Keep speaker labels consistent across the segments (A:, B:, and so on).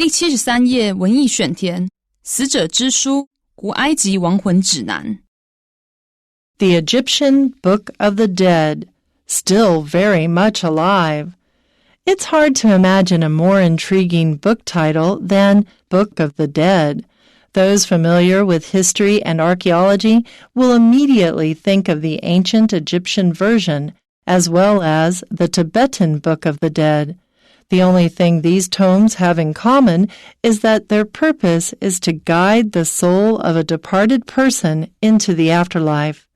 A: 第73页文艺选填，死者之书，古埃及亡魂指南。
B: The Egyptian Book of the Dead, still very much alive. It's hard to imagine a more intriguing book title than Book of the Dead. Those familiar with history and archaeology will immediately think of the ancient Egyptian version as well as the Tibetan Book of the Dead. The only thing these tomes have in common is that their purpose is to guide the soul of a departed person into the afterlife.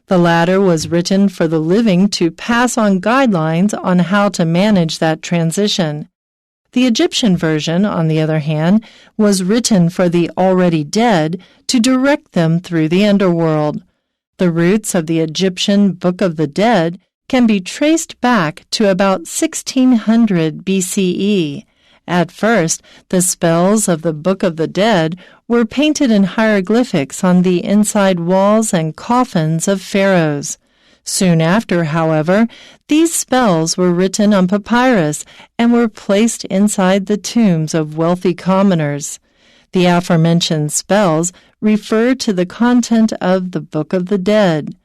B: The latter was written for the living to pass on guidelines on how to manage that transition. The Egyptian version, on the other hand, was written for the already dead to direct them through the underworld. The roots of the Egyptian Book of the Dead can be traced back to about 1600 BCE. At first, the spells of the Book of the Dead were painted in hieroglyphics on the inside walls and coffins of pharaohs. Soon after, however, these spells were written on papyrus and were placed inside the tombs of wealthy commoners. The aforementioned spells refer to the content of the Book of the Dead.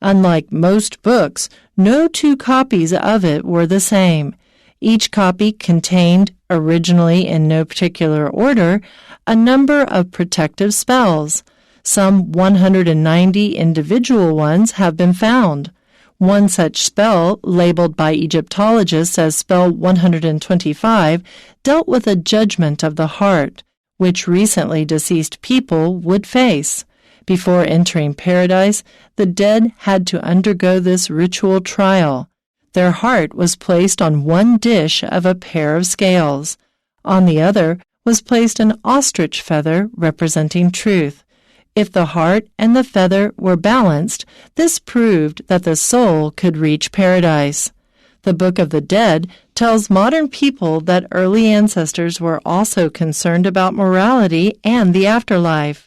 B: Unlike most books, no two copies of it were the same. Each copy contained, originally in no particular order, a number of protective spells. Some 190 individual ones have been found. One such spell, labeled by Egyptologists as spell 125, dealt with a judgment of the heart, which recently deceased people would face. Before entering paradise, the dead had to undergo this ritual trial. Their heart was placed on one dish of a pair of scales. On the other was placed an ostrich feather representing truth. If the heart and the feather were balanced, this proved that the soul could reach paradise. The Book of the Dead tells modern people that early ancestors were also concerned about morality and the afterlife.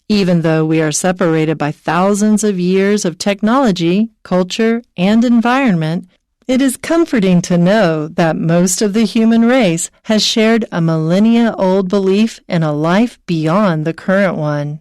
B: Even though we are separated by thousands of years of technology, culture, and environment, it is comforting to know that most of the human race has shared a millennia-old belief in a life beyond the current one.